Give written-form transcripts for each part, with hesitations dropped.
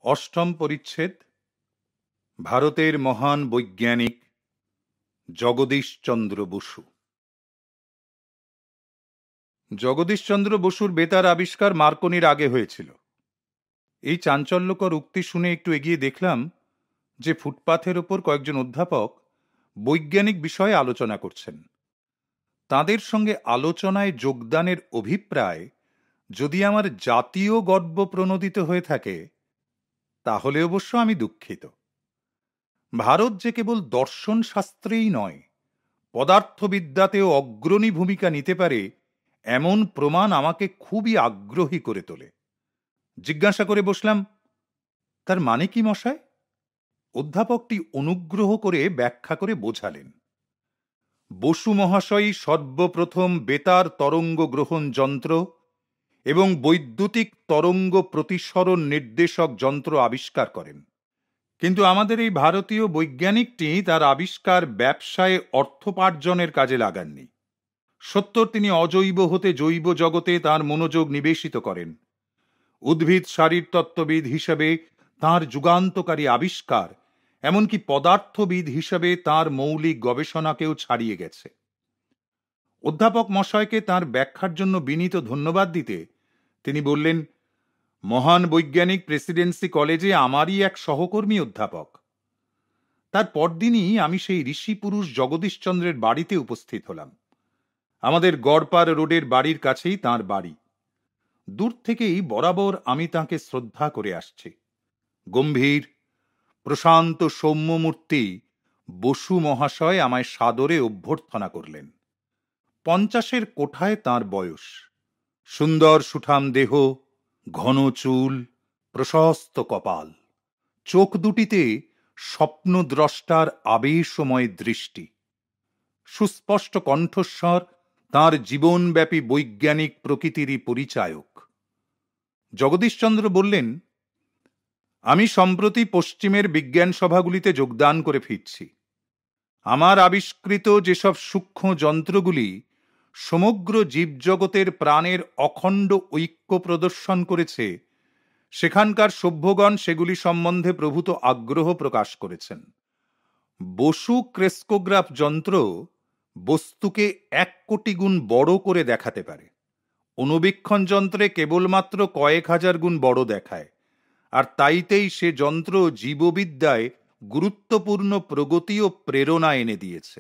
অষ্টম পরিচ্ছেদ। ভারতের মহান বৈজ্ঞানিক জগদীশচন্দ্র বসু। জগদীশচন্দ্র বসুর বেতার আবিষ্কার মার্কনির আগে হয়েছিল। এই চাঞ্চল্যকর উক্তি শুনে একটু এগিয়ে দেখলাম যে ফুটপাথের ওপর কয়েকজন অধ্যাপক বৈজ্ঞানিক বিষয়ে আলোচনা করছেন। তাদের সঙ্গে আলোচনায় যোগদানের অভিপ্রায় যদি আমার জাতীয় গর্ব প্রণোদিত হয়ে থাকে তাহলে অবশ্য আমি দুঃখিত। ভারত যে কেবল দর্শন শাস্ত্রেই নয়, পদার্থবিদ্যাতেও অগ্রণী ভূমিকা নিতে পারে এমন প্রমাণ আমাকে খুবই আগ্রহী করে তোলে। জিজ্ঞাসা করে বসলাম, তার মানে কি মশায়? অধ্যাপকটি অনুগ্রহ করে ব্যাখ্যা করে বোঝালেন, বসু মহাশয় সর্বপ্রথম বেতার তরঙ্গ গ্রহণ যন্ত্র এবং বৈদ্যুতিক তরঙ্গ প্রতিসরণ নির্দেশক যন্ত্র আবিষ্কার করেন। কিন্তু আমাদের এই ভারতীয় বৈজ্ঞানিকটি তার আবিষ্কার ব্যবসায়ে অর্থোপার্জনের কাজে লাগাননি। সত্তর তিনি অজৈব হতে জৈব জগতে তার মনোযোগ নিবেশিত করেন। উদ্ভিদ শারীরতত্ত্ববিদ হিসেবে তার যুগান্তকারী আবিষ্কার এমনকি পদার্থবিদ হিসেবে তার মৌলিক গবেষণাকেও ছাড়িয়ে গেছে। অধ্যাপক মশায়কে তার ব্যাখ্যার জন্য বিনীত ধন্যবাদ দিতে তিনি বললেন, মহান বৈজ্ঞানিক প্রেসিডেন্সি কলেজে আমারই এক সহকর্মী অধ্যাপক। তার পরদিনই আমি সেই ঋষি পুরুষ জগদীশচন্দ্রের বাড়িতে উপস্থিত হলাম। আমাদের গড়পাড় রোডের বাড়ির কাছেই তাঁর বাড়ি। দূর থেকেই বরাবর আমি তাঁকে শ্রদ্ধা করে আসছি। গম্ভীর প্রশান্ত সৌম্যমূর্তি বসু মহাশয় আমায় সাদরে অভ্যর্থনা করলেন। 50-এর কোঠায় তাঁর বয়স। সুন্দর সুঠাম দেহ, ঘন চুল, প্রশস্ত কপাল, চোখ দুটিতে স্বপ্নদ্রষ্টার আবেশময় দৃষ্টি, সুস্পষ্ট কণ্ঠস্বর তাঁর জীবনব্যাপী বৈজ্ঞানিক প্রকৃতিরই পরিচায়ক। জগদীশচন্দ্র বললেন, আমি সম্প্রতি পশ্চিমের বিজ্ঞান সভাগুলিতে যোগদান করে ফিরছি। আমার আবিষ্কৃত যেসব সূক্ষ্ম যন্ত্রগুলি সমগ্র জীবজগতের প্রাণের অখণ্ড ঐক্য প্রদর্শন করেছে, সেখানকার সভ্যগণ সেগুলি সম্বন্ধে প্রভূত আগ্রহ প্রকাশ করেছেন। বসু ক্রেস্কোগ্রাফ যন্ত্র বস্তুকে 1 কোটি গুণ বড় করে দেখাতে পারে। অনুবীক্ষণ যন্ত্রে কেবলমাত্র কয়েক হাজার গুণ বড় দেখায়, আর তাইতেই সে যন্ত্র জীববিদ্যায় গুরুত্বপূর্ণ প্রগতি ও প্রেরণা এনে দিয়েছে।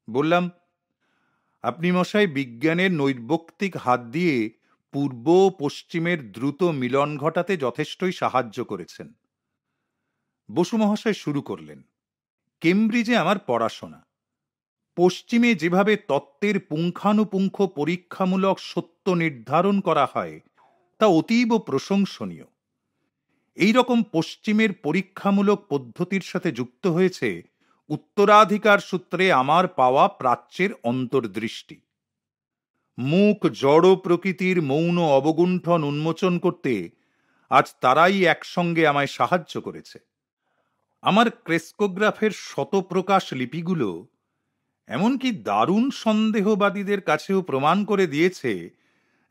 বললাম, আপনি মশাই বিজ্ঞানের নৈর্ব্যক্তিক হাত দিয়ে পূর্ব ও পশ্চিমের দ্রুত মিলন ঘটাতে যথেষ্টই সাহায্য করেছেন। বসু মহাশয় শুরু করলেন, কেমব্রিজে আমার পড়াশোনা। পশ্চিমে যেভাবে তত্ত্বের পুঙ্খানুপুঙ্খ পরীক্ষামূলক সত্য নির্ধারণ করা হয় তা অতীব প্রশংসনীয়। এই রকম পশ্চিমের পরীক্ষামূলক পদ্ধতির সাথে যুক্ত হয়েছে উত্তরাধিকার সূত্রে আমার পাওয়া প্রাচ্যের অন্তর্দৃষ্টি। মুক জড় প্রকৃতির মৌন অবগুণ্ঠন উন্মোচন করতে আজ তারাই একসঙ্গে আমায় সাহায্য করেছে। আমার ক্রেস্কোগ্রাফের শতপ্রকাশ লিপিগুলো এমনকি দারুণ সন্দেহবাদীদের কাছেও প্রমাণ করে দিয়েছে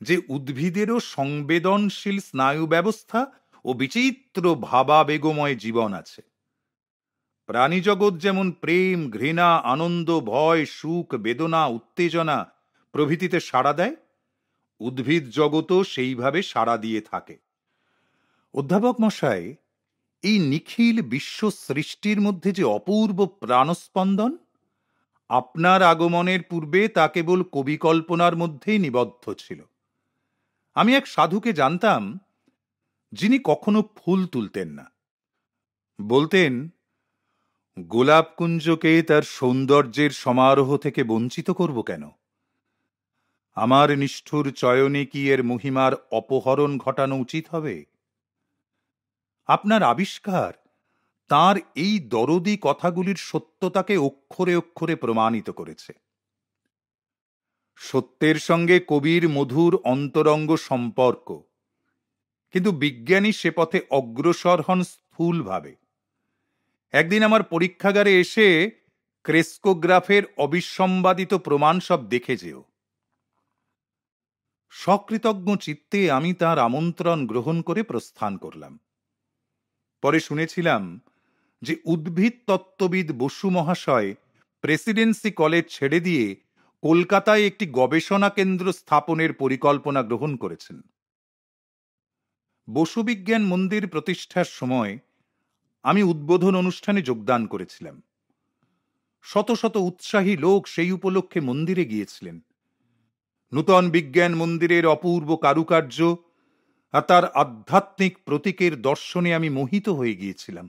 যে উদ্ভিদেরও সংবেদনশীল স্নায়ু ব্যবস্থা ও বিচিত্র ভাবাবেগময় জীবন আছে। প্রাণীজগৎ যেমন প্রেম, ঘৃণা, আনন্দ, ভয়, সুখ, বেদনা, উত্তেজনা প্রভৃতিতে সাড়া দেয়, উদ্ভিদ জগৎও সেইভাবে সাড়া দিয়ে থাকে। অধ্যাপক মশাই, এই নিখিল বিশ্ব সৃষ্টির মধ্যে যে অপূর্ব প্রাণস্পন্দন, আপনার আগমনের পূর্বে তা কেবল কবিকল্পনার মধ্যেই নিবদ্ধ ছিল। আমি এক সাধুকে জানতাম যিনি কখনো ফুল তুলতেন না। বলতেন, গোলাপকুঞ্জকে তার সৌন্দর্যের সমারোহ থেকে বঞ্চিত করব কেন? আমার নিষ্ঠুর চয়নে কি এর মহিমার অপহরণ ঘটানো উচিত হবে? আপনার আবিষ্কার তার এই দরদী কথাগুলির সত্যতাকে অক্ষরে অক্ষরে প্রমাণিত করেছে। সত্যের সঙ্গে কবির মধুর অন্তরঙ্গ সম্পর্ক, কিন্তু বিজ্ঞানী সে পথে অগ্রসর হন স্থূলভাবে। একদিন আমার পরীক্ষাগারে এসে ক্রেস্কোগ্রাফের অবিসম্বাদিত প্রমাণ সব দেখে যেও। সকৃতজ্ঞ চিত্তে আমি তার আমন্ত্রণ গ্রহণ করে প্রস্থান করলাম। পরে শুনেছিলাম যে উদ্ভিদ তত্ত্ববিদ বসু মহাশয় প্রেসিডেন্সি কলেজ ছেড়ে দিয়ে কলকাতায় একটি গবেষণা কেন্দ্র স্থাপনের পরিকল্পনা গ্রহণ করেছেন। বসু বিজ্ঞান মন্দির প্রতিষ্ঠার সময় আমি উদ্বোধন অনুষ্ঠানে যোগদান করেছিলাম। শত শত উৎসাহী লোক সেই উপলক্ষে মন্দিরে গিয়েছিলেন। নূতন বিজ্ঞান মন্দিরের অপূর্ব কারুকার্য আর তার আধ্যাত্মিক প্রতীকের দর্শনে আমি মোহিত হয়ে গিয়েছিলাম।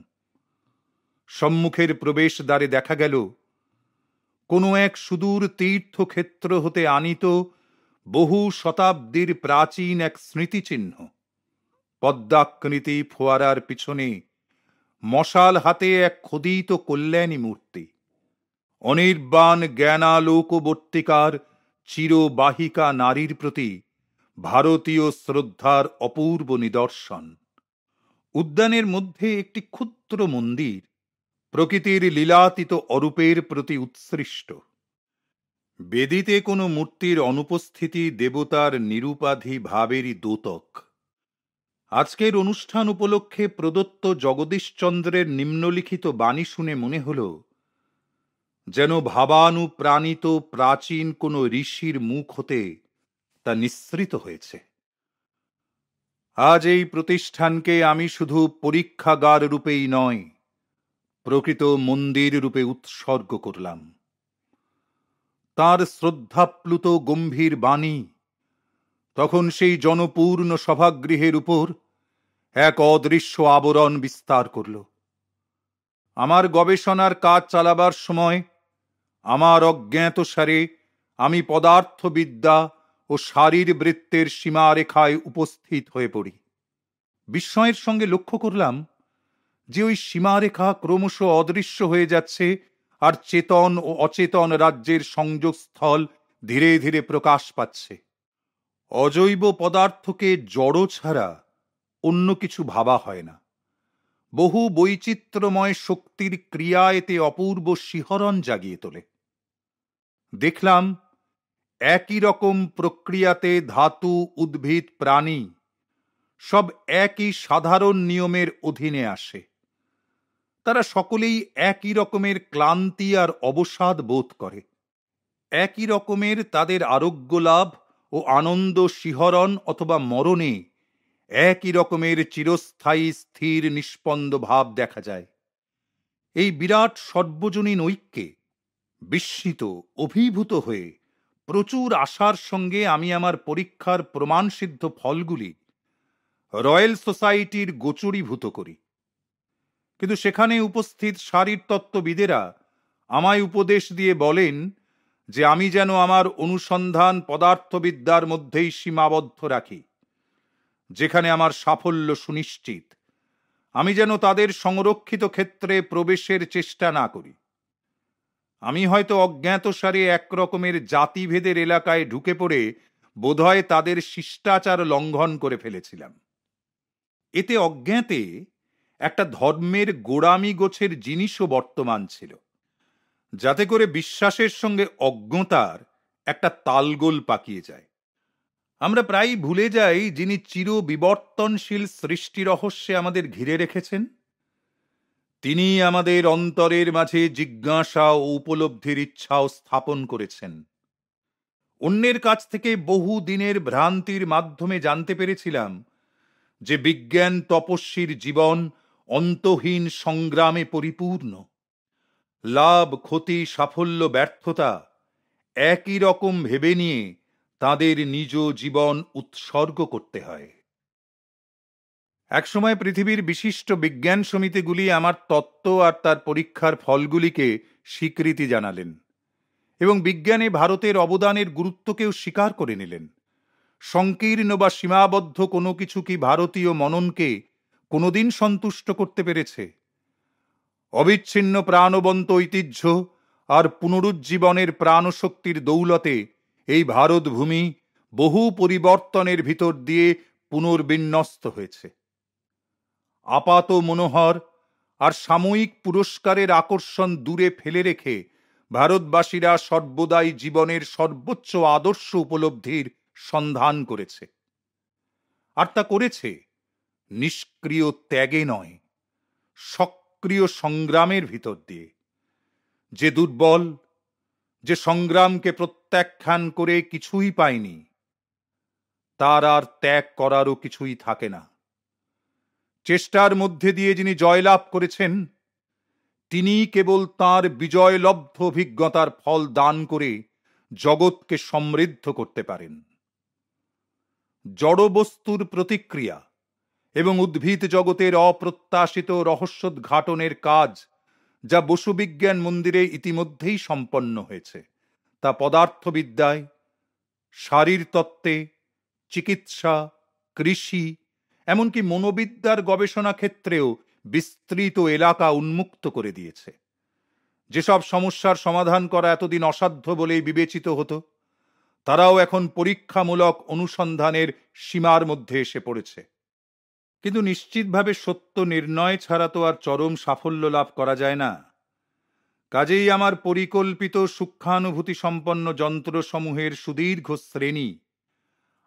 সম্মুখের প্রবেশ দ্বারে দেখা গেল কোনো এক সুদূর তীর্থক্ষেত্র হতে আনিত বহু শতাব্দীর প্রাচীন এক স্মৃতিচিহ্ন। পদ্মাকৃতি ফোয়ারার পিছনে মশাল হাতে এক খোদিত কল্যাণী মূর্তি, অনির্বাণ জ্ঞানালোকবর্তিকার চিরবাহিকা নারীর প্রতি ভারতীয় শ্রদ্ধার অপূর্ব নিদর্শন। উদ্যানের মধ্যে একটি ক্ষুদ্র মন্দির প্রকৃতির লীলাতীত অরূপের প্রতি উৎসৃষ্ট। বেদিতে কোনো মূর্তির অনুপস্থিতি দেবতার নিরুপাধি ভাবেরই দ্যোতক। আজকের অনুষ্ঠান উপলক্ষে প্রদত্ত জগদীশচন্দ্রের নিম্নলিখিত বাণী শুনে মনে হল যেন ভাবানুপ্রাণিত প্রাচীন কোনো ঋষির মুখ হতে তা নিঃসৃত হয়েছে। আজ এই প্রতিষ্ঠানকে আমি শুধু পরীক্ষাগার রূপেই নয়, প্রকৃত মন্দির রূপে উৎসর্গ করলাম। তার শ্রদ্ধাপ্লুত গম্ভীর বাণী তখন সেই জনপূর্ণ সভাগৃহের উপর এক অদৃশ্য আবরণ বিস্তার করল। আমার গবেষণার কাজ চালাবার সময় আমার অজ্ঞাতসারে আমি পদার্থবিদ্যা ও শারীরবৃত্তের সীমারেখায় উপস্থিত হয়ে পড়ি। বিস্ময়ের সঙ্গে লক্ষ্য করলাম যে ওই সীমারেখা ক্রমশ অদৃশ্য হয়ে যাচ্ছে, আর চেতন ও অচেতন রাজ্যের সংযোগস্থল ধীরে ধীরে প্রকাশ পাচ্ছে। অজৈব পদার্থকে জড় ছাড়া অন্য কিছু ভাবা হয় না। বহু বৈচিত্র্যময় শক্তির ক্রিয়া এতে অপূর্ব শিহরণ জাগিয়ে তোলে। দেখলাম একই রকম প্রক্রিয়াতে ধাতু, উদ্ভিদ, প্রাণী সব একই সাধারণ নিয়মের অধীনে আসে। তারা সকলেই একই রকমের ক্লান্তি আর অবসাদ বোধ করে। একই রকমের তাদের আরোগ্য লাভ ও আনন্দ, শিহরণ অথবা মরণে একই রকমের চিরস্থায়ী স্থির নিষ্পন্দ ভাব দেখা যায়। এই বিরাট সর্বজনীন ঐক্যে বিস্মিত, অভিভূত হয়ে প্রচুর আশার সঙ্গে আমি আমার পরীক্ষার প্রমাণসিদ্ধ ফলগুলি রয়্যাল সোসাইটির গোচরীভূত করি। কিন্তু সেখানে উপস্থিত শারীরতত্ত্ববিদেরা আমায় উপদেশ দিয়ে বলেন যে আমি যেন আমার অনুসন্ধান পদার্থবিদ্যার মধ্যেই সীমাবদ্ধ রাখি, যেখানে আমার সাফল্য সুনিশ্চিত। আমি যেন তাদের সংরক্ষিত ক্ষেত্রে প্রবেশের চেষ্টা না করি। আমি হয়তো অজ্ঞাতসারে একরকমের জাতিভেদের এলাকায় ঢুকে পড়ে বোধহয় তাদের শিষ্টাচার লঙ্ঘন করে ফেলেছিলাম। এতে অজ্ঞাতে একটা ধর্মের গোড়ামি গোছের জিনিসও বর্তমান ছিল, যাতে করে বিশ্বাসের সঙ্গে অজ্ঞতার একটা তালগোল পাকিয়ে যায়। আমরা প্রায়ই ভুলে যাই যিনি চির বিবর্তনশীল সৃষ্টি রহস্যে আমাদের ঘিরে রেখেছেন। তিনি আমাদের অন্তরের মাঝে জিজ্ঞাসা ও উপলব্ধির ইচ্ছাও স্থাপন করেছেন। অন্যের কাছ থেকে বহু দিনের ভ্রান্তির মাধ্যমে জানতে পেরেছিলাম যে বিজ্ঞান তপস্বীর জীবন অন্তহীন সংগ্রামে পরিপূর্ণ। লাভ, ক্ষতি, সাফল্য, ব্যর্থতা একই রকম ভেবে নিয়ে তাদের নিজ জীবন উৎসর্গ করতে হয়। একসময় পৃথিবীর বিশিষ্ট বিজ্ঞান সমিতিগুলি আমার তত্ত্ব আর তার পরীক্ষার ফলগুলিকে স্বীকৃতি জানালেন এবং বিজ্ঞানে ভারতের অবদানের গুরুত্বকেও স্বীকার করে নিলেন। সংকীর্ণ বা সীমাবদ্ধ কোনো কিছু কি ভারতীয় মননকে কোনোদিন সন্তুষ্ট করতে পেরেছে? অবিচ্ছিন্ন প্রাণবন্ত ঐতিহ্য আর পুনরুজ্জীবনের প্রাণশক্তির দৌলতে এই ভারত ভূমি বহু পরিবর্তনের ভিতর দিয়ে পুনর্বিন্যস্ত হয়েছে। আপাত মনোহর আর সাময়িক পুরস্কারের আকর্ষণ দূরে ফেলে রেখে ভারতবাসীরা সর্বদাই জীবনের সর্বোচ্চ আদর্শ উপলব্ধির সন্ধান করেছে, আর তা করেছে নিষ্ক্রিয় ত্যাগে নয়, সক্রিয় সংগ্রামের ভিতর দিয়ে। যে দুর্বল, যে সংগ্রামকে প্রত্যাখ্যান করে কিছুই পায়নি, তার আর ত্যাগ করারও কিছুই থাকে না। চেষ্টার মধ্যে দিয়ে যিনি জয়লাভ করেছেন, তিনি কেবল তাঁর বিজয়লব্ধ অভিজ্ঞতার ফল দান করে জগৎকে সমৃদ্ধ করতে পারেন। জড়বস্তুর প্রতিক্রিয়া এবং উদ্ভিদ জগতের অপ্রত্যাশিত রহস্যোদ্ঘাটনের কাজ যা বসুবিজ্ঞান মন্দিরে ইতিমধ্যেই সম্পন্ন হয়েছে, তা পদার্থবিদ্যায়, শারীরতত্ত্বে, চিকিৎসা, কৃষি, এমনকি মনোবিদ্যার গবেষণা ক্ষেত্রেও বিস্তৃত এলাকা উন্মুক্ত করে দিয়েছে। যেসব সমস্যার সমাধান করা এতদিন অসাধ্য বলেই বিবেচিত হতো, তারাও এখন পরীক্ষামূলক অনুসন্ধানের সীমার মধ্যে এসে পড়েছে। কিন্তু নিশ্চিতভাবে সত্য নির্ণয় ছাড়া তো আর চরম সাফল্য লাভ করা যায় না। কাজেই আমার পরিকল্পিত সূক্ষ্মানুভূতি সম্পন্ন যন্ত্রসমূহের সুদীর্ঘ শ্রেণী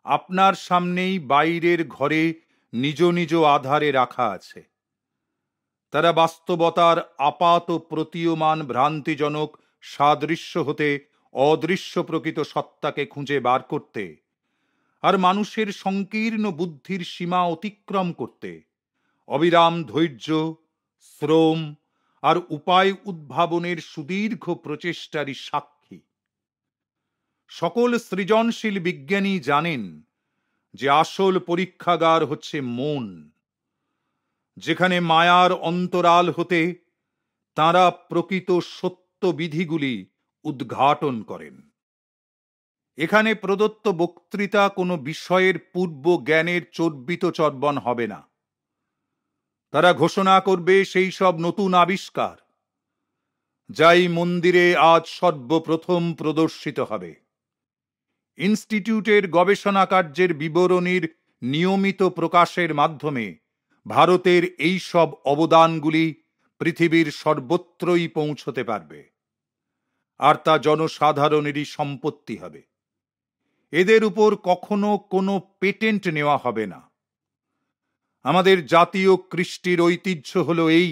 আপনার সামনেই বাইরের ঘরে নিজ নিজ আধারে রাখা আছে। তারা বাস্তবতার আপাত প্রতীয়মান ভ্রান্তিজনক সাদৃশ্য হতে অদৃশ্য প্রকৃত সত্তাকে খুঁজে বার করতে আর মানুষের সংকীর্ণ বুদ্ধির সীমা অতিক্রম করতে অবিরাম ধৈর্য, শ্রম আর উপায় উদ্ভাবনের সুদীর্ঘ প্রচেষ্টারই সাক্ষী। সকল সৃজনশীল বিজ্ঞানী জানেন যে আসল পরীক্ষাগার হচ্ছে মন, যেখানে মায়ার অন্তরাল হতে তাঁরা প্রকৃত সত্য বিধিগুলি উদ্ঘাটন করেন। এখানে প্রদত্ত বক্তৃতা কোনো বিষয়ের পূর্ব জ্ঞানের চর্বিত চর্বণ হবে না। তারা ঘোষণা করবে সেই সব নতুন আবিষ্কার যাই মন্দিরে আজ সর্বপ্রথম প্রদর্শিত হবে। ইনস্টিটিউটের গবেষণা কার্যের বিবরণীর নিয়মিত প্রকাশের মাধ্যমে ভারতের এই সব অবদানগুলি পৃথিবীর সর্বত্রই পৌঁছতে পারবে, আর তা জনসাধারণেরই সম্পত্তি হবে। এদের উপর কখনো কোনো পেটেন্ট নেওয়া হবে না। আমাদের জাতীয় কৃষ্টির ঐতিহ্য হলো এই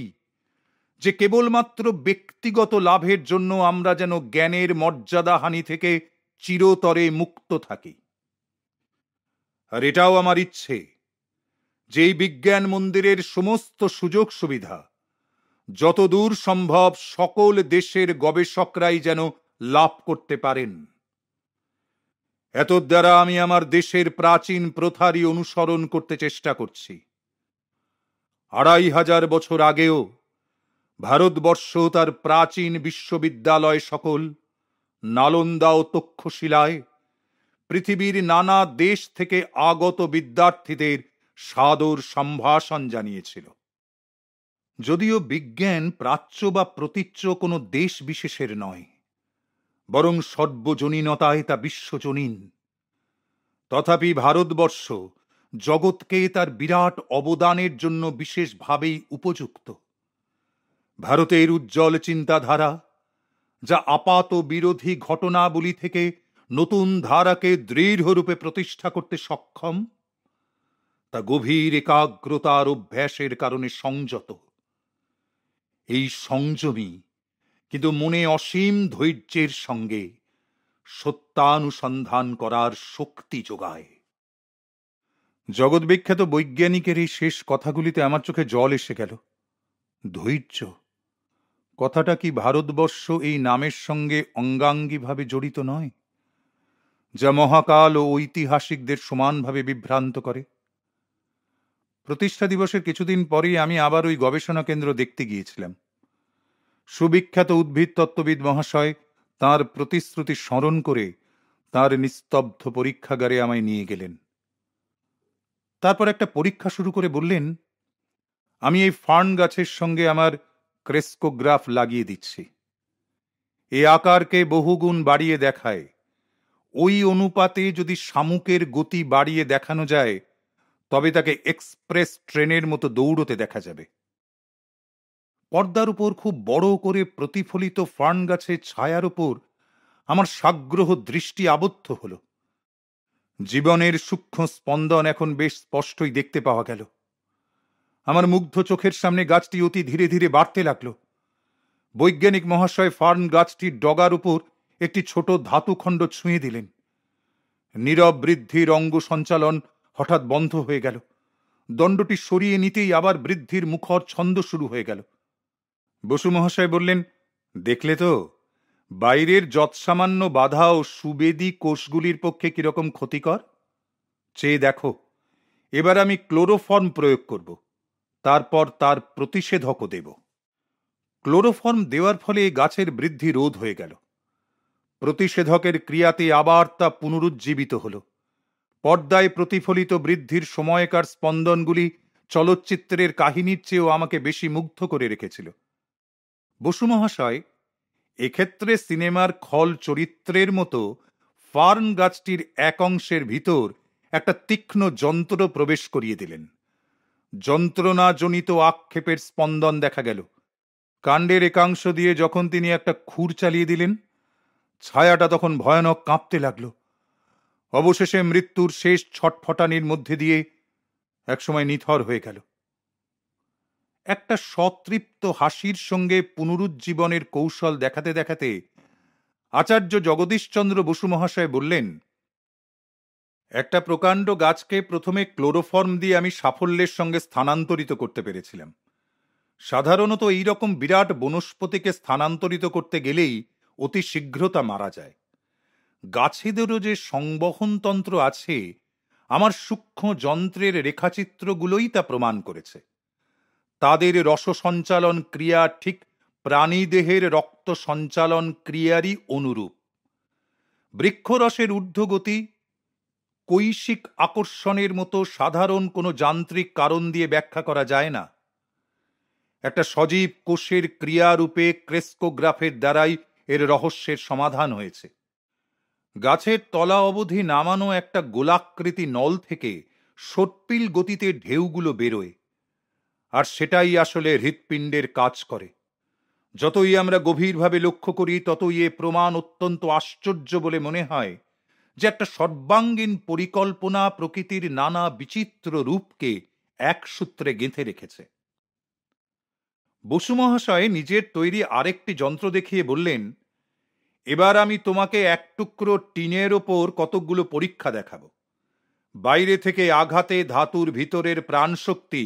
যে কেবলমাত্র ব্যক্তিগত লাভের জন্য আমরা যেন জ্ঞানের মর্যাদাহানি থেকে চিরতরে মুক্ত থাকি। আর এটাও আমার ইচ্ছে যে এই বিজ্ঞান মন্দিরের সমস্ত সুযোগ সুবিধা যতদূর সম্ভব সকল দেশের গবেষকরাই যেন লাভ করতে পারেন। এত দ্বারা আমি আমার দেশের প্রাচীন প্রথারই অনুসরণ করতে চেষ্টা করছি। ২৫০০ বছর আগেও ভারতবর্ষ তার প্রাচীন বিশ্ববিদ্যালয় সকল নালন্দা ও তক্ষশিলায় পৃথিবীর নানা দেশ থেকে আগত বিদ্যার্থীদের সাদর সম্ভাষণ জানিয়েছিল। যদিও বিজ্ঞান প্রাচ্য বা প্রতীচ্য কোনো দেশ বিশেষের নয়, বরং সর্বজনীনতায় তা বিশ্বজনীন, তথাপি ভারতবর্ষ জগৎকে তার বিরাট অবদানের জন্য বিশেষভাবেই উপযুক্ত। ভারতের উজ্জ্বল চিন্তাধারা, যা আপাত বিরোধী ঘটনাবলী থেকে নতুন ধারাকে দৃঢ়রূপে প্রতিষ্ঠা করতে সক্ষম, তা গভীর একাগ্রতার অভ্যাসের কারণে সংযত। এই সংযমী কিন্তু মনে অসীম ধৈর্যের সঙ্গে সত্যানুসন্ধান করার শক্তি যোগায়। জগৎবিখ্যাত বৈজ্ঞানিকের এই শেষ কথাগুলিতে আমার চোখে জল এসে গেল। ধৈর্য কথাটা কি ভারতবর্ষ এই নামের সঙ্গে অঙ্গাঙ্গিভাবে জড়িত নয়, যা মহাকাল ও ঐতিহাসিকদের সমানভাবে বিভ্রান্ত করে? প্রতিষ্ঠা দিবসের কিছুদিন পরেই আমি আবার ওই গবেষণা কেন্দ্র দেখতে গিয়েছিলাম। সুবিখ্যাত উদ্ভিদ তত্ত্ববিদ মহাশয় তাঁর প্রতিশ্রুতি স্মরণ করে তাঁর নিস্তব্ধ পরীক্ষাগারে আমায় নিয়ে গেলেন। তারপর একটা পরীক্ষা শুরু করে বললেন, আমি এই ফার্ন গাছের সঙ্গে আমার ক্রেস্কোগ্রাফ লাগিয়ে দিচ্ছি। এ আকারকে বহুগুণ বাড়িয়ে দেখায়। ওই অনুপাতে যদি শামুকের গতি বাড়িয়ে দেখানো যায়, তবে তাকে এক্সপ্রেস ট্রেনের মতো দৌড়তে দেখা যাবে। পর্দার উপর খুব বড় করে প্রতিফলিত ফার্ন গাছের ছায়ার উপর আমার সাগ্রহ দৃষ্টি আবদ্ধ হল। জীবনের সূক্ষ্ম স্পন্দন এখন বেশ স্পষ্টই দেখতে পাওয়া গেল। আমার মুগ্ধ চোখের সামনে গাছটি অতি ধীরে ধীরে বাড়তে লাগলো। বৈজ্ঞানিক মহাশয় ফার্ন গাছটির ডগার উপর একটি ছোট ধাতুখণ্ড ছুঁয়ে দিলেন। নীরব বৃদ্ধির অঙ্গ সঞ্চালন হঠাৎ বন্ধ হয়ে গেল। দণ্ডটি সরিয়ে নিতেই আবার বৃদ্ধির মুখর ছন্দ শুরু হয়ে গেল। বসু মহাশয় বললেন, দেখলে তো, বাইরের যৎসামান্য বাধা ও সুবেদী কোষগুলির পক্ষে কিরকম ক্ষতিকর। চেয়ে দেখো, এবার আমি ক্লোরোফর্ম প্রয়োগ করব, তারপর তার প্রতিষেধকও দেব। ক্লোরোফর্ম দেওয়ার ফলে গাছের বৃদ্ধি রোধ হয়ে গেল। প্রতিষেধকের ক্রিয়াতে আবার তা পুনরুজ্জীবিত হল। পর্দায় প্রতিফলিত বৃদ্ধির সময়কার স্পন্দনগুলি চলচ্চিত্রের কাহিনীর চেয়েও আমাকে বেশি মুগ্ধ করে রেখেছিল। বসু মহাশয় এক্ষেত্রে সিনেমার খল চরিত্রের মতো ফার্ন গাছটির এক অংশের ভিতর একটা তীক্ষ্ণ যন্ত্র প্রবেশ করিয়ে দিলেন। যন্ত্রণাজনিত আক্ষেপের স্পন্দন দেখা গেল। কাণ্ডের একাংশ দিয়ে যখন তিনি একটা খুর চালিয়ে দিলেন, ছায়াটা তখন ভয়ানক কাঁপতে লাগলো। অবশেষে মৃত্যুর শেষ ছটফটানির মধ্যে দিয়ে একসময় নিথর হয়ে গেল। একটা সতৃপ্ত হাসির সঙ্গে পুনরুজ্জীবনের কৌশল দেখাতে দেখাতে আচার্য জগদীশচন্দ্র বসু মহাশয় বললেন, একটা প্রকাণ্ড গাছকে প্রথমে ক্লোরোফর্ম দিয়ে আমি সাফল্যের সঙ্গে স্থানান্তরিত করতে পেরেছিলাম। সাধারণত এইরকম বিরাট বনস্পতিকে স্থানান্তরিত করতে গেলেই অতি শীঘ্রতা মারা যায়। গাছেদেরও যে সংবহনতন্ত্র আছে, আমার সূক্ষ্ম যন্ত্রের রেখাচিত্রগুলোই তা প্রমাণ করেছে। তাদের রসসঞ্চালন ক্রিয়া ঠিক প্রাণীদেহের রক্ত সঞ্চালন ক্রিয়ারই অনুরূপ। বৃক্ষরসের ঊর্ধ্বগতি কৈশিক আকর্ষণের মতো সাধারণ কোনো যান্ত্রিক কারণ দিয়ে ব্যাখ্যা করা যায় না। একটা সজীব কোষের ক্রিয়ারূপে ক্রেস্কোগ্রাফের দ্বারাই এর রহস্যের সমাধান হয়েছে। গাছের তলা অবধি নামানো একটা গোলাকৃতি নল থেকে সটপিল গতিতে ঢেউগুলো বেরোয়, আর সেটাই আসলে হৃৎপিণ্ডের কাজ করে। যতই আমরা গভীরভাবে লক্ষ্য করি, ততই এ প্রমাণ অত্যন্ত আশ্চর্য বলে মনে হয় যে একটা সর্বাঙ্গীন পরিকল্পনা প্রকৃতির নানা বিচিত্র রূপকে এক সূত্রে গেঁথে রেখেছে। বসু মহাশয় নিজের তৈরি আরেকটি যন্ত্র দেখিয়ে বললেন, এবার আমি তোমাকে এক টুকরো টিনের ওপর কতকগুলো পরীক্ষা দেখাবো। বাইরে থেকে আঘাতে ধাতুর ভিতরের প্রাণশক্তি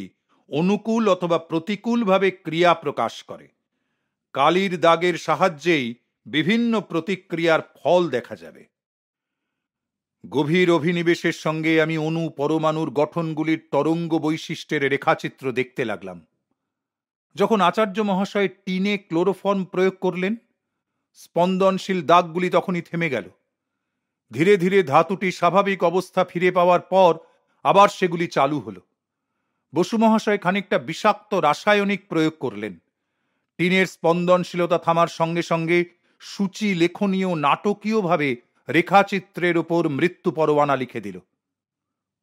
অনুকূল অথবা প্রতিকূলভাবে ক্রিয়া প্রকাশ করে। কালির দাগের সাহায্যেই বিভিন্ন প্রতিক্রিয়ার ফল দেখা যাবে। গভীর অভিনিবেশের সঙ্গে আমি অণু পরমাণুর গঠনগুলির তরঙ্গ বৈশিষ্ট্যের রেখাচিত্র দেখতে লাগলাম। যখন আচার্য মহাশয় টিনে ক্লোরোফর্ম প্রয়োগ করলেন, স্পন্দনশীল দাগগুলি তখনই থেমে গেল। ধীরে ধীরে ধাতুটি স্বাভাবিক অবস্থা ফিরে পাওয়ার পর আবার সেগুলি চালু হল। বসু মহাশয় খানিকটা বিষাক্ত রাসায়নিক প্রয়োগ করলেন। টিনের স্পন্দনশীলতা থামার সঙ্গে সঙ্গে সূচি লেখনীয় নাটকীয়ভাবে রেখাচিত্রের উপর মৃত্যু পরোয়ানা লিখে দিল।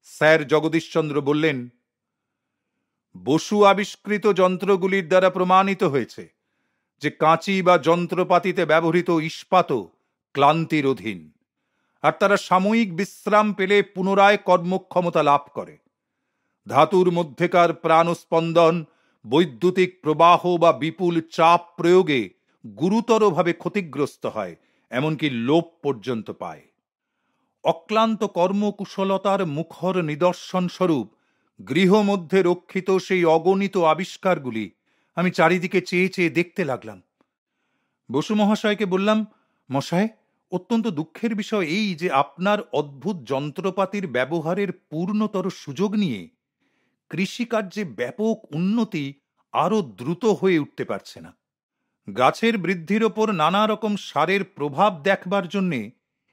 স্যার জগদীশচন্দ্র বললেন, বসু আবিষ্কৃত যন্ত্রগুলির দ্বারা প্রমাণিত হয়েছে যে কাঁচি বা যন্ত্রপাতিতে ব্যবহৃত ইস্পাতও ক্লান্তির অধীন, আর তারা সাময়িক বিশ্রাম পেলে পুনরায় কর্মক্ষমতা লাভ করে। ধাতুর মধ্যেকার প্রাণস্পন্দন বৈদ্যুতিক প্রবাহ বা বিপুল চাপ প্রয়োগে গুরুতরভাবে ক্ষতিগ্রস্ত হয়, এমনকি লোপ পর্যন্ত পায়। অক্লান্ত কর্মকুশলতার মুখর নিদর্শন স্বরূপ গৃহমধ্যে রক্ষিত সেই অগণিত আবিষ্কারগুলি আমি চারিদিকে চেয়ে চেয়ে দেখতে লাগলাম। বসু মহাশয়কে বললাম, মশায়, অত্যন্ত দুঃখের বিষয় এই যে আপনার অদ্ভুত যন্ত্রপাতির ব্যবহারের পূর্ণতর সুযোগ নিয়ে কৃষিকার্যে ব্যাপক উন্নতি আরও দ্রুত হয়ে উঠতে পারছে না। গাছের বৃদ্ধির ওপর নানা রকম সারের প্রভাব দেখবার জন্যে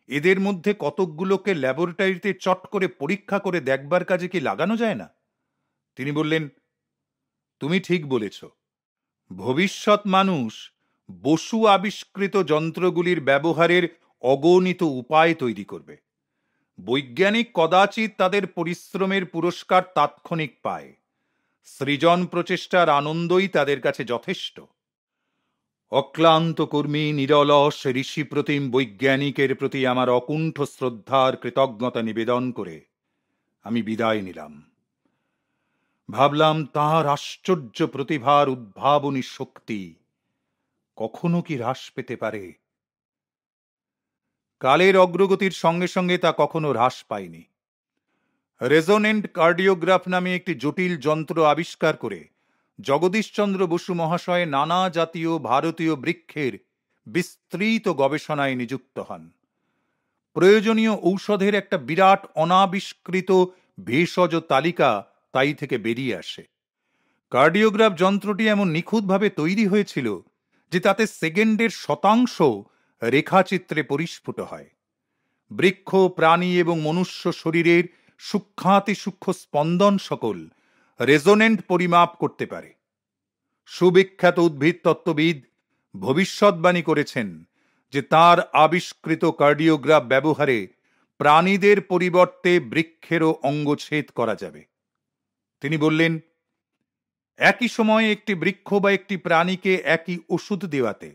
এদের মধ্যে কতকগুলোকে ল্যাবরেটরিতে চট করে পরীক্ষা করে দেখবার কাজে কি লাগানো যায় না? তিনি বললেন, তুমি ঠিক বলেছ। ভবিষ্যৎ মানুষ বসু আবিষ্কৃত যন্ত্রগুলির ব্যবহারের অগণিত উপায় তৈরি করবে। বৈজ্ঞানিক কদাচিৎ তাদের পরিশ্রমের পুরস্কার তাৎক্ষণিক পায়। সৃজন প্রচেষ্টার আনন্দই তাদের কাছে যথেষ্ট। অক্লান্ত কর্মী নিরলস ঋষিপ্রতিম বৈজ্ঞানিকের প্রতি আমার অকুণ্ঠ শ্রদ্ধার কৃতজ্ঞতা নিবেদন করে আমি বিদায় নিলাম। ভাবলাম তাঁর আশ্চর্য প্রতিভার উদ্ভাবনী শক্তি কখনো কি হ্রাস পেতে পারে? কালের অগ্রগতির সঙ্গে সঙ্গে তা কখনো হ্রাস পায়নি। রেজোনেন্ট কার্ডিওগ্রাফ নামে একটি জটিল যন্ত্র আবিষ্কার করে জগদীশচন্দ্র বসু মহাশয় নানা জাতীয় ভারতীয় বৃক্ষের বিস্তৃত গবেষণায় নিযুক্ত হন। প্রয়োজনীয় ঔষধের একটা বিরাট অনাবিষ্কৃত ভেষজ তালিকা তাই থেকে বেরিয়ে আসে। কার্ডিওগ্রাফ যন্ত্রটি এমন নিখুঁতভাবে তৈরি হয়েছিল যে তাতে সেকেন্ডের শতাংশ রেখাচিত্রে পরিস্ফুট হয়। বৃক্ষ, প্রাণী এবং মনুষ্য শরীরের সূক্ষ্মাতি সূক্ষ্ম স্পন্দন সকল রেজোনেন্ট পরিমাপ করতে পারে। সুবিখ্যাত উদ্ভিদ তত্ত্ববিদ ভবিষ্যৎবাণী করেছেন যে তার আবিষ্কৃত কার্ডিওগ্রাফ ব্যবহারে প্রাণীদের পরিবর্তে বৃক্ষেরও অঙ্গচ্ছেদ করা যাবে। তিনি বললেন, একই সময়ে একটি বৃক্ষ বা একটি প্রাণীকে একই ওষুধ দেওয়াতে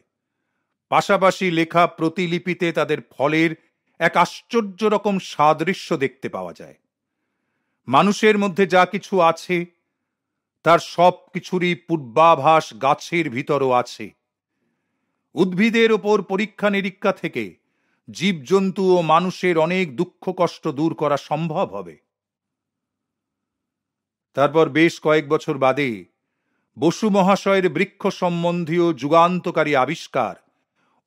পাশাপাশি লেখা প্রতিলিপিতে তাদের ফলের এক আশ্চর্য রকম সাদৃশ্য দেখতে পাওয়া যায়। মানুষের মধ্যে যা কিছু আছে তার সব কিছুরই পূর্বাভাস গাছের ভিতরও আছে। উদ্ভিদের ওপর পরীক্ষা নিরীক্ষা থেকে জীবজন্তু ও মানুষের অনেক দুঃখ কষ্ট দূর করা সম্ভব হবে। তারপর বেশ কয়েক বছর বাদে বসু মহাশয়ের বৃক্ষ সম্বন্ধীয় যুগান্তকারী আবিষ্কার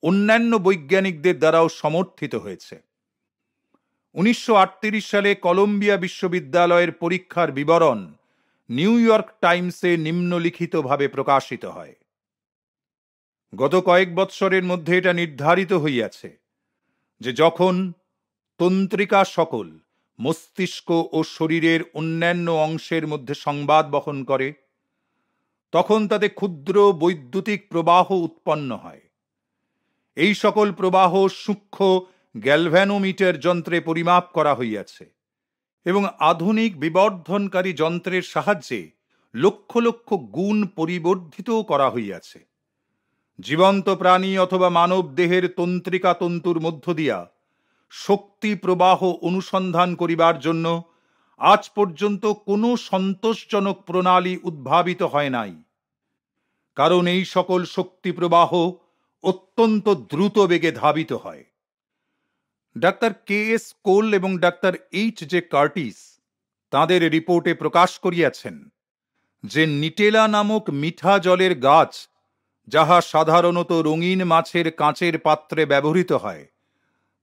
অন্যান্য বৈজ্ঞানিকদের দ্বারাও সমর্থিত হয়েছে। 1938 সালে কলম্বিয়া বিশ্ববিদ্যালয়ের পরীক্ষার বিবরণ নিউ ইয়র্ক টাইমসে নিম্নলিখিতভাবে প্রকাশিত হয়। গত কয়েক বৎসরের মধ্যে এটা নির্ধারিত হইয়াছে যে যখন তন্ত্রিকা সকল মস্তিষ্ক ও শরীরের অন্যান্য অংশের মধ্যে সংবাদ বহন করে, তখন তাতে ক্ষুদ্র বৈদ্যুতিক প্রবাহ উৎপন্ন হয়। এই সকল প্রবাহ সূক্ষ্ম গ্যালভ্যানোমিটার যন্ত্রে পরিমাপ করা হইয়াছে এবং আধুনিক বিবর্ধনকারী যন্ত্রের সাহায্যে লক্ষ লক্ষ গুণ পরিবর্ধিতও করা হইয়াছে। জীবন্ত প্রাণী অথবা মানব দেহের তন্ত্রিকা তন্তুর মধ্য দিয়া শক্তি প্রবাহ অনুসন্ধান করিবার জন্য আজ পর্যন্ত কোনো সন্তোষজনক প্রণালী উদ্ভাবিত হয় নাই, কারণ এই সকল শক্তি প্রবাহ অত্যন্ত দ্রুত বেগে ধাবিত হয়। ডাক্তার কে.এস. কোল এবং ডাক্তার এইচ.জে. কার্টিস তাঁদের রিপোর্টে প্রকাশ করিয়াছেন যে নিটেলা নামক মিঠা জলের গাছ, যাহা সাধারণত রঙিন মাছের কাঁচের পাত্রে ব্যবহৃত হয়,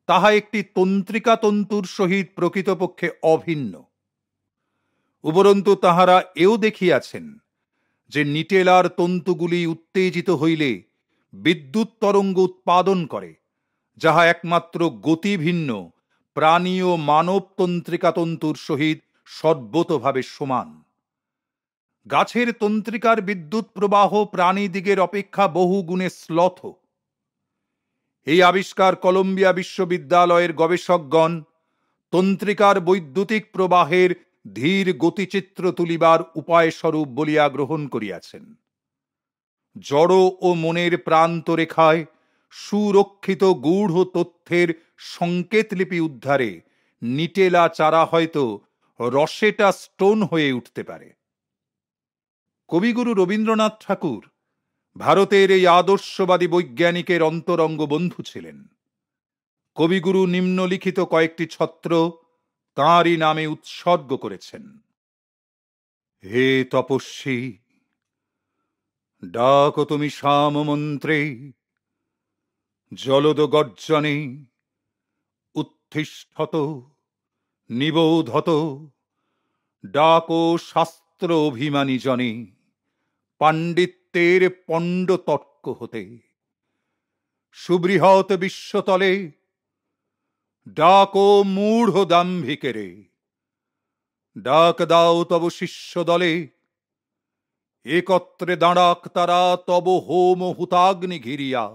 তাহা একটি তন্ত্রিকা তন্তুর সহিত প্রকৃতপক্ষে অভিন্ন। উপরন্তু তাহারা এও দেখিয়াছেন যে নিটেলার তন্তুগুলি উত্তেজিত হইলে বিদ্যুৎ তরঙ্গ উৎপাদন করে, যাহা একমাত্র গতিভিন্ন প্রাণী ও মানব তন্ত্রিকা তন্তুর সহিত সর্বতোভাবে সমান। গাছের তন্ত্রিকার বিদ্যুৎ প্রবাহ প্রাণীদিগের অপেক্ষা বহু গুণে শ্লথ। এই আবিষ্কার কলম্বিয়া বিশ্ববিদ্যালয়ের গবেষকগণ তন্ত্রিকার বৈদ্যুতিক প্রবাহের ধীর গতিচিত্র তুলিবার উপায় স্বরূপ বলিয়া গ্রহণ করিয়াছেন। জড় ও মনের প্রান্ত রেখায় সুরক্ষিত গূঢ় তথ্যের সংকেতলিপি উদ্ধারে নিটেলা চারা হয়তো রসেটা স্টোন হয়ে উঠতে পারে। কবিগুরু রবীন্দ্রনাথ ঠাকুর ভারতের এই আদর্শবাদী বৈজ্ঞানিকের অন্তরঙ্গ বন্ধু ছিলেন। কবিগুরু নিম্নলিখিত কয়েকটি ছত্র তাঁরই নামে উৎসর্গ করেছেন। হে তপস্বী, ডাকো তুমি সাম মন্ত্রে, জলদ গর্জনে উত্তিষ্ঠত নিবোধত, ডাকো শাস্ত্র অভিমানী জনে পাণ্ডিত্যের পণ্ড তর্ক হতে। সুবৃহৎ বিশ্বতলে ডাকো মূঢ় দাম্ভিকেরে, ডাক দাও তব শিষ্য দলে, একত্রে দাঁড়াক তারা তব হোম হুতাগ্নি ঘিরিয়া।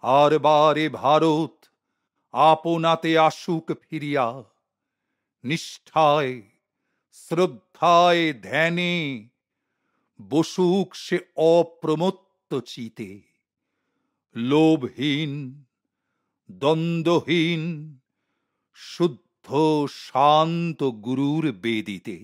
আর বারে ভারত আপনাতে আসুক ফিরিয়া, নিষ্ঠায় শ্রদ্ধায় ধ্যানে বসুক সে অপ্রমত্ত চিতে। লোভহীন দ্বন্দ্বহীন শুদ্ধ শান্ত গুরুর বেদিতে।